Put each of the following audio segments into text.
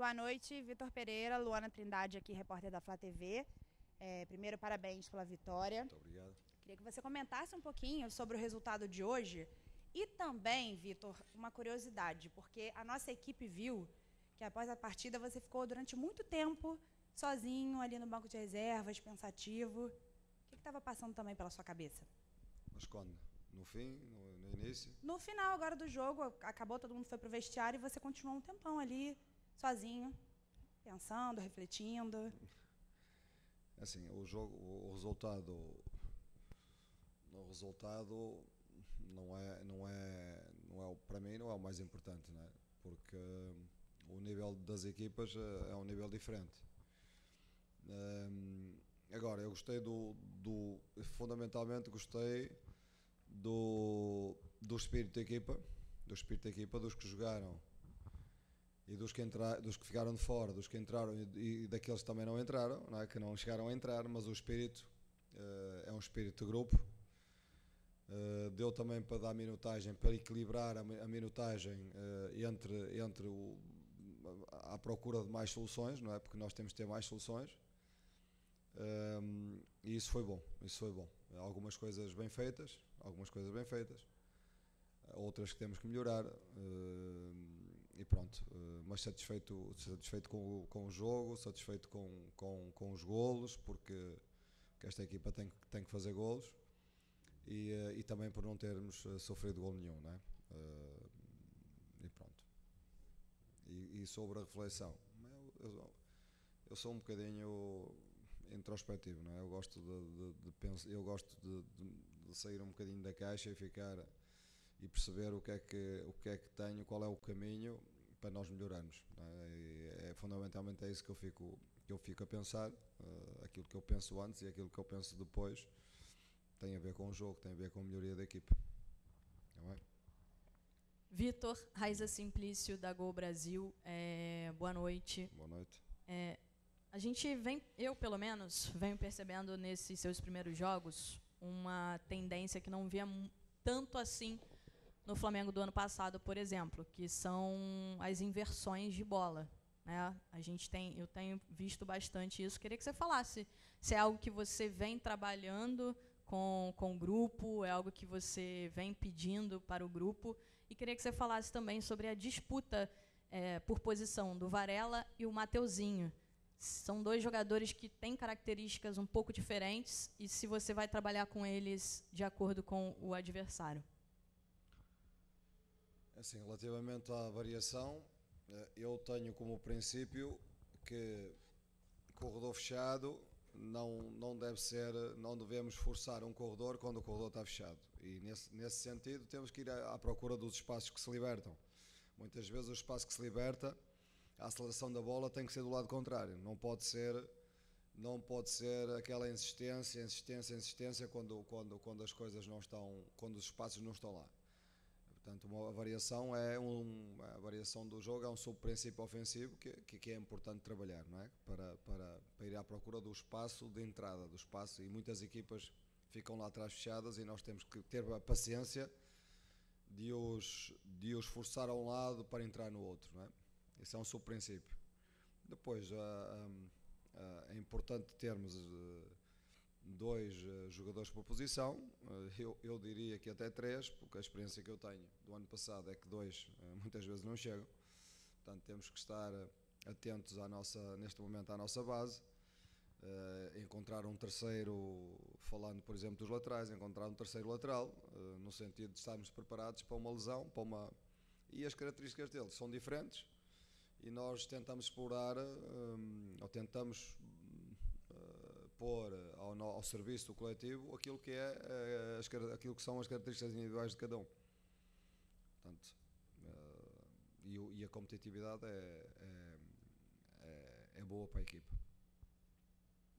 Boa noite, Vitor Pereira, Luana Trindade aqui, repórter da Flá TV. Primeiro, parabéns pela vitória. Muito obrigado. Queria que você comentasse um pouquinho sobre o resultado de hoje e também, Vitor, uma curiosidade, porque a nossa equipe viu que após a partida você ficou durante muito tempo sozinho ali no banco de reservas, pensativo. O que estava passando também pela sua cabeça? Mas quando? No fim? No início? No final agora do jogo, acabou, todo mundo foi pro vestiário e você continuou um tempão ali, sozinho, pensando, refletindo. Assim, o jogo, o resultado para mim não é o mais importante, né? Porque o nível das equipas é um nível diferente. Agora, eu gostei fundamentalmente gostei do espírito da equipa, dos que jogaram e dos que ficaram de fora, dos que entraram e daqueles que também não entraram, não é? Que não chegaram a entrar, mas o espírito é um espírito de grupo. Deu também para dar minutagem, para equilibrar a minutagem à procura de mais soluções, não é? Porque nós temos de ter mais soluções. E isso foi bom. Algumas coisas bem feitas, outras que temos que melhorar, e pronto. Mas satisfeito com o jogo, satisfeito com os golos, porque esta equipa tem que fazer golos, e também por não termos sofrido golo nenhum, não é? E pronto. E sobre a reflexão, eu sou um bocadinho introspectivo, não é? Eu gosto de pensar, eu gosto de sair um bocadinho da caixa e ficar e perceber o que é que tenho, qual é o caminho para nós melhorarmos, não é? Fundamentalmente é isso que eu fico a pensar. Aquilo que eu penso antes e aquilo que eu penso depois tem a ver com o jogo, tem a ver com a melhoria da equipe, não é? Vitor, Raiza Simplício, da Gol Brasil, boa noite. Boa noite. A gente eu pelo menos, venho percebendo nesses seus primeiros jogos uma tendência que não via tanto assim no Flamengo do ano passado, por exemplo, que são as inversões de bola, né? Eu tenho visto bastante isso. Queria que você falasse se é algo que você vem trabalhando com o grupo, é algo que você vem pedindo para o grupo, e queria que você falasse também sobre a disputa por posição do Varela e o Mateuzinho. São dois jogadores que têm características um pouco diferentes, e se você vai trabalhar com eles de acordo com o adversário. Assim, relativamente à variação, eu tenho como princípio que corredor fechado não devemos forçar um corredor quando o corredor está fechado, e nesse sentido temos que ir à procura dos espaços que se libertam. Muitas vezes o espaço que se liberta, a aceleração da bola tem que ser do lado contrário, não pode ser aquela insistência quando as coisas não estão, quando os espaços não estão lá. Portanto, a variação do jogo é um subprincípio ofensivo que é importante trabalhar, não é? Para ir à procura do espaço de entrada, e muitas equipas ficam lá atrás fechadas, e nós temos que ter a paciência de os forçar a um lado para entrar no outro, não é? Esse é um subprincípio. Depois, é importante termos dois jogadores por posição. Eu diria que até três, porque a experiência que eu tenho do ano passado é que dois muitas vezes não chegam. Portanto, temos que estar atentos neste momento à nossa base, encontrar um terceiro, falando por exemplo dos laterais, encontrar um terceiro lateral, no sentido de estarmos preparados para uma lesão, e as características deles são diferentes, e nós tentamos explorar, ou tentamos pôr ao serviço do coletivo aquilo que são as características individuais de cada um. Portanto, e a competitividade é boa para a equipa.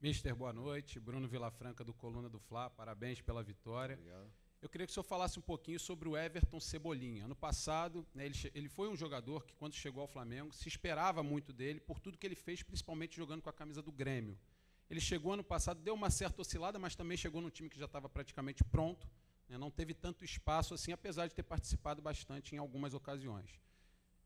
Mister, boa noite. Bruno Vilafranca, do Coluna do Fla, parabéns pela vitória. Obrigado. Eu queria que o senhor falasse um pouquinho sobre o Everton Cebolinha. Ano passado, né, ele foi um jogador que, quando chegou ao Flamengo, se esperava muito dele por tudo que ele fez, principalmente jogando com a camisa do Grêmio. Ele chegou ano passado, deu uma certa oscilada, mas também chegou num time que já estava praticamente pronto, né, não teve tanto espaço assim, apesar de ter participado bastante em algumas ocasiões.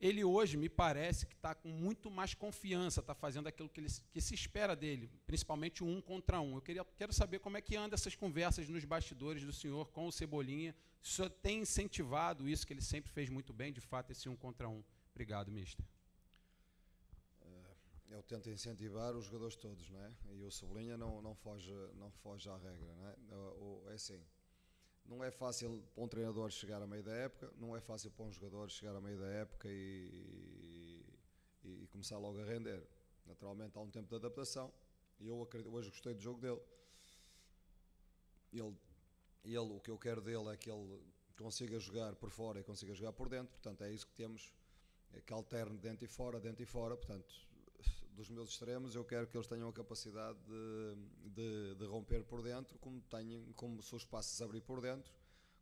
Ele hoje me parece que está com muito mais confiança, está fazendo aquilo que se espera dele, principalmente o 1 contra 1. Quero saber como é que anda essas conversas nos bastidores do senhor com o Cebolinha. Se o senhor tem incentivado isso, que ele sempre fez muito bem, de fato, esse 1 contra 1. Obrigado, mister. Eu tento incentivar os jogadores todos, não é? E o Cebolinha não foge à regra, não é? É assim, não é fácil para um treinador chegar a meio da época, não é fácil para um jogador chegar a meio da época e começar logo a render. Naturalmente há um tempo de adaptação e eu hoje gostei do jogo dele. O que eu quero dele é que ele consiga jogar por fora e consiga jogar por dentro, portanto é isso que temos, que alterne dentro e fora, portanto dos meus extremos eu quero que eles tenham a capacidade de romper por dentro, como se o espaço se abrir por dentro,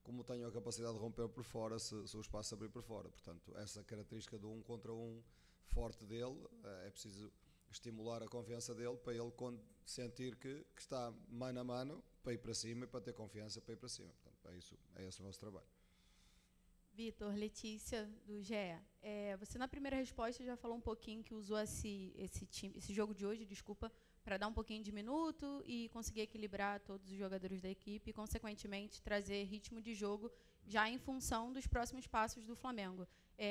como tenham a capacidade de romper por fora se o espaço se abrir por fora. Portanto, essa característica do 1 contra 1 forte dele, é preciso estimular a confiança dele para ele sentir que está mano a mano para ir para cima e para ter confiança para ir para cima. Portanto, é esse o nosso trabalho. Vitor, Letícia, do GE. Você, na primeira resposta, já falou um pouquinho que usou esse jogo de hoje, para dar um pouquinho de minuto e conseguir equilibrar todos os jogadores da equipe e, consequentemente, trazer ritmo de jogo já em função dos próximos passos do Flamengo.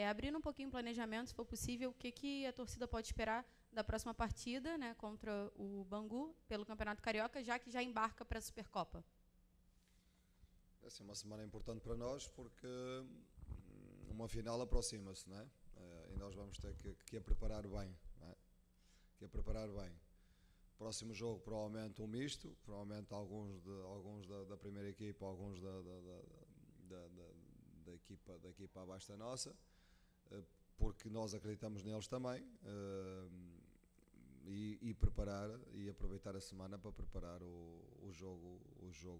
Abrindo um pouquinho o planejamento, se for possível, o que a torcida pode esperar da próxima partida, né, contra o Bangu, pelo Campeonato Carioca, já que já embarca para a Supercopa? Essa é uma semana importante para nós porque uma final aproxima-se, não é? E nós vamos ter que a preparar bem, não é? Que a preparar bem. Próximo jogo provavelmente um misto, provavelmente alguns da primeira equipa, alguns da equipa abaixo da nossa, porque nós acreditamos neles também, e preparar e aproveitar a semana para preparar o jogo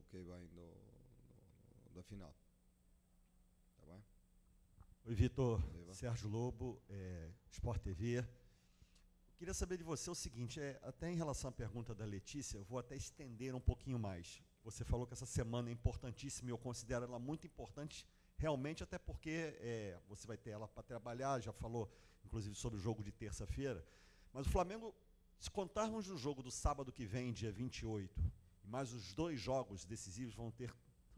que aí vem da final. Tá bem? Oi, Vitor. Sérgio Lobo, Sport TV. Queria saber de você o seguinte, até em relação à pergunta da Letícia, eu vou até estender um pouquinho mais. Você falou que essa semana é importantíssima e eu considero ela muito importante, realmente, até porque você vai ter ela para trabalhar, já falou, inclusive, sobre o jogo de terça-feira. Mas o Flamengo, se contarmos o jogo do sábado que vem, dia 28, e mais os 2 jogos decisivos, vão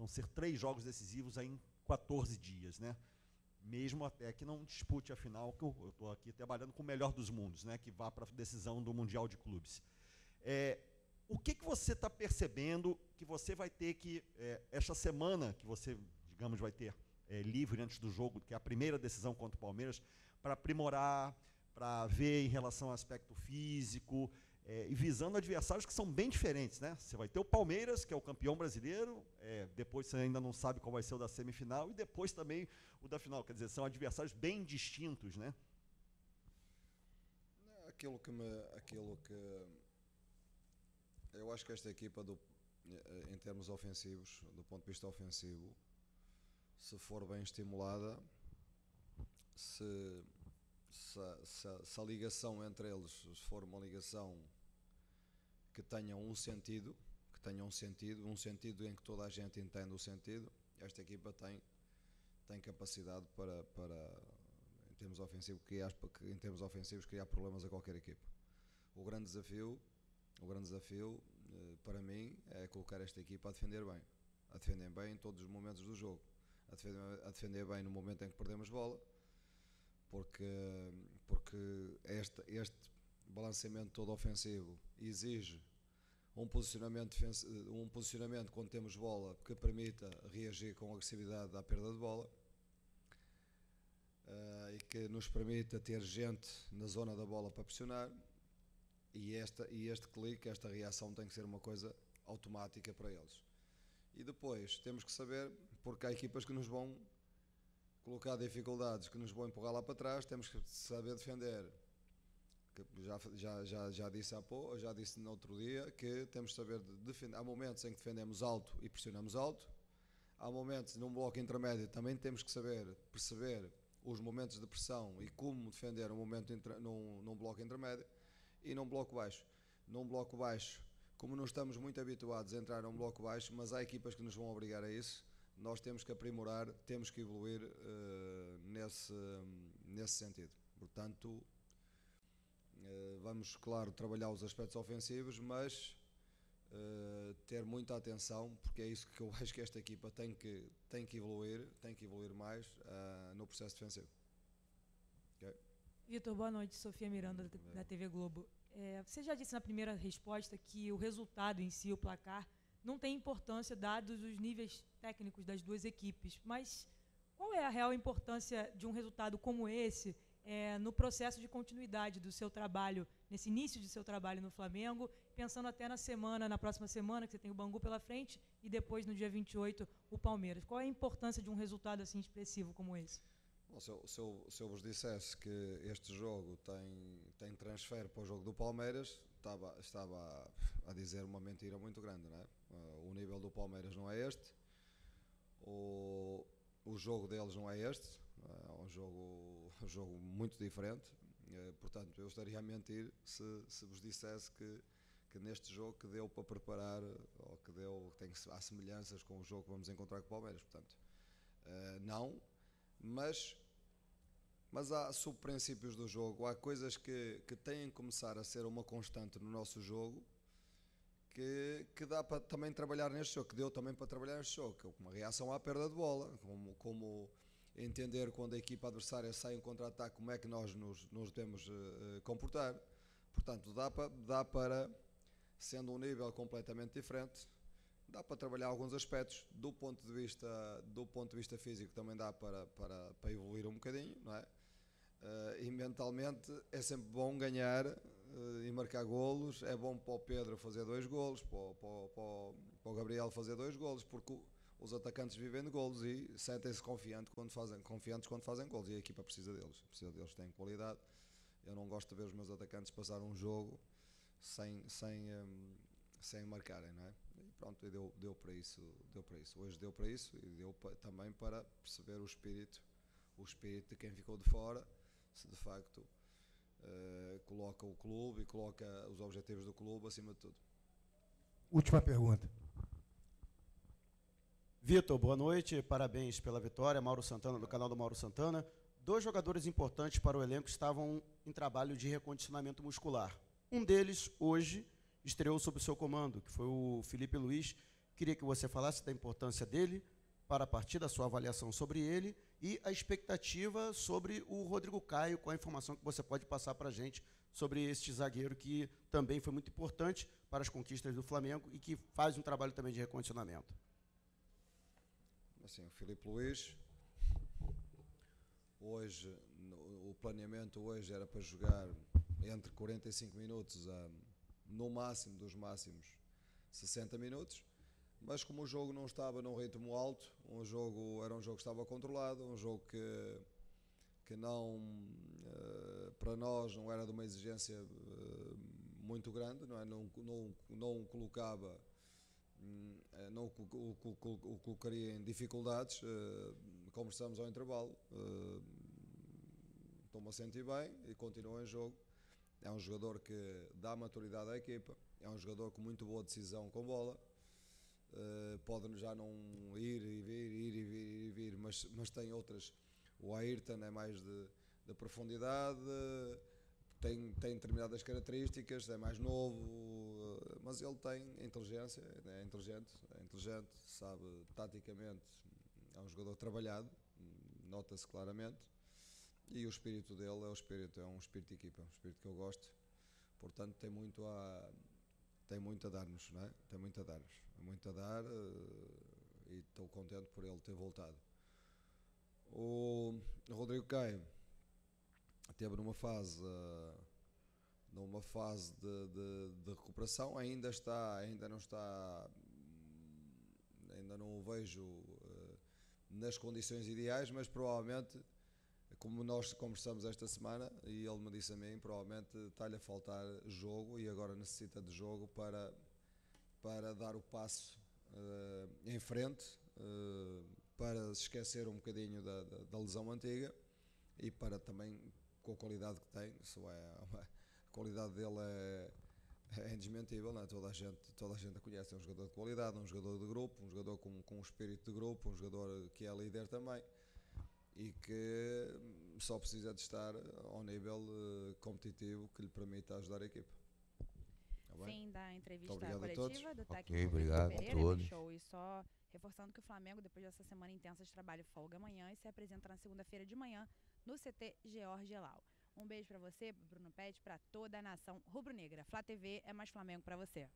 ser 3 jogos decisivos aí em 14 dias, né? Mesmo até que não dispute a final, que eu estou aqui trabalhando com o melhor dos mundos, né? Que vá para a decisão do Mundial de Clubes. O que você está percebendo que você vai ter que, esta semana que você, digamos, vai ter livre antes do jogo, que é a primeira decisão contra o Palmeiras, para aprimorar, para ver em relação ao aspecto físico, e visando adversários que são bem diferentes, né? Você vai ter o Palmeiras, que é o campeão brasileiro, depois você ainda não sabe qual vai ser o da semifinal, e depois também o da final, quer dizer, são adversários bem distintos, né? Aquilo que eu acho que esta equipa, em termos ofensivos, do ponto de vista ofensivo, se for bem estimulada, se a ligação entre eles for uma ligação que tenha um sentido em que toda a gente entende o sentido, esta equipa tem capacidade para em termos ofensivos, criar problemas a qualquer equipa. O grande desafio para mim é colocar esta equipa a defender bem em todos os momentos do jogo, a defender bem no momento em que perdemos bola, porque este balanceamento todo ofensivo exige um posicionamento quando temos bola que permita reagir com agressividade à perda de bola, e que nos permita ter gente na zona da bola para pressionar, e este clique, esta reação tem que ser uma coisa automática para eles. E depois temos que saber, porque há equipas que nos vão colocar dificuldades, que nos vão empurrar lá para trás, temos que saber defender. Já disse no outro dia que temos que saber defender. Há momentos em que defendemos alto e pressionamos alto, há momentos num bloco intermédio também temos que saber perceber os momentos de pressão e como defender um momento num bloco intermédio e num bloco baixo. Num bloco baixo, como não estamos muito habituados a entrar num bloco baixo, mas há equipas que nos vão obrigar a isso, nós temos que aprimorar, temos que evoluir nesse sentido. Portanto, vamos, claro, trabalhar os aspectos ofensivos, mas ter muita atenção, porque é isso que eu acho que esta equipa tem que evoluir mais no processo defensivo. Okay? Vitor, boa noite. Sofia Miranda, da TV Globo. Você já disse na primeira resposta que o resultado em si, o placar, não tem importância dados os níveis técnicos das duas equipes, mas qual é a real importância de um resultado como esse no processo de continuidade do seu trabalho, nesse início de seu trabalho no Flamengo, pensando até na próxima semana, que você tem o Bangu pela frente, e depois, no dia 28, o Palmeiras? Qual é a importância de um resultado assim expressivo como esse? Bom, se eu vos dissesse que este jogo tem transfer para o jogo do Palmeiras, estava a dizer uma mentira muito grande, não é? O nível do Palmeiras não é este, o jogo deles não é este, é um jogo muito diferente, portanto eu estaria a mentir se vos dissesse que neste jogo que deu para preparar, ou há semelhanças com o jogo que vamos encontrar com o Palmeiras, portanto, não, mas há subprincípios do jogo, há coisas que têm que começar a ser uma constante no nosso jogo, que dá para também trabalhar neste jogo, que deu também para trabalhar neste jogo, que é uma reação à perda de bola, como entender quando a equipa adversária sai em contra-ataque, como é que nós nos devemos comportar. Portanto, dá para, sendo um nível completamente diferente, dá para trabalhar alguns aspectos. Do ponto de vista físico também dá para evoluir um bocadinho, não é? E mentalmente é sempre bom ganhar e marcar golos, é bom para o Pedro fazer 2 golos, para o Gabriel fazer 2 golos, porque os atacantes vivem de golos e sentem-se confiantes quando fazem golos, e a equipa precisa deles, têm qualidade. Eu não gosto de ver os meus atacantes passar um jogo sem marcarem, não é? E pronto, deu para isso. Hoje deu para isso, e deu também para perceber o espírito de quem ficou de fora, se de facto coloca o clube e coloca os objetivos do clube acima de tudo. Última pergunta. Vitor, boa noite, parabéns pela vitória. Mauro Santana, do canal do Mauro Santana. 2 jogadores importantes para o elenco estavam em trabalho de recondicionamento muscular. Um deles, hoje, estreou sob o seu comando, que foi o Felipe Luiz. Queria que você falasse da importância dele para a partida, a sua avaliação sobre ele e a expectativa sobre o Rodrigo Caio, com a informação que você pode passar para a gente sobre este zagueiro que também foi muito importante para as conquistas do Flamengo e que faz um trabalho também de recondicionamento. Assim, o Filipe Luiz, hoje, o planeamento hoje era para jogar entre 45 minutos a, no máximo dos máximos, 60 minutos, mas como o jogo não estava num ritmo alto, era um jogo que estava controlado, um jogo que não, para nós não era de uma exigência muito grande, não é? Não colocava, não o colocaria em dificuldades. Conversamos ao intervalo, estou-me a sentir bem e continua em jogo. É um jogador que dá maturidade à equipa, é um jogador com muito boa decisão com bola. Pode já não ir e vir, mas tem outras. O Ayrton é mais de profundidade, tem determinadas características, é mais novo, mas ele tem inteligência, é inteligente, sabe taticamente, é um jogador trabalhado, nota-se claramente, e o espírito dele é um espírito de equipa, é um espírito que eu gosto, portanto tem muito a dar-nos, não é? Tem muito a dar, e estou contente por ele ter voltado. O Rodrigo Caio esteve numa fase de recuperação, ainda não o vejo nas condições ideais, mas provavelmente, como nós conversamos esta semana, e ele me disse a mim, provavelmente está-lhe a faltar jogo e agora necessita de jogo para dar o passo em frente, para se esquecer um bocadinho da lesão antiga e para também, com a qualidade que tem, a qualidade dele é indesmentível, não é? Toda a gente a conhece, é um jogador de qualidade, um jogador de grupo, um jogador com um espírito de grupo, um jogador que é líder também. e que só precisa de estar ao nível competitivo que lhe permita ajudar a equipa. Tá Fim da entrevista obrigado a coletiva todos. do técnico Ok, obrigado a Pereira, todos. Show. E só reforçando que o Flamengo, depois dessa semana intensa de trabalho, folga amanhã e se apresenta na segunda-feira de manhã no CT George Elau. Um beijo para você, Bruno Pet, para toda a nação rubro-negra. Flá TV é mais Flamengo para você.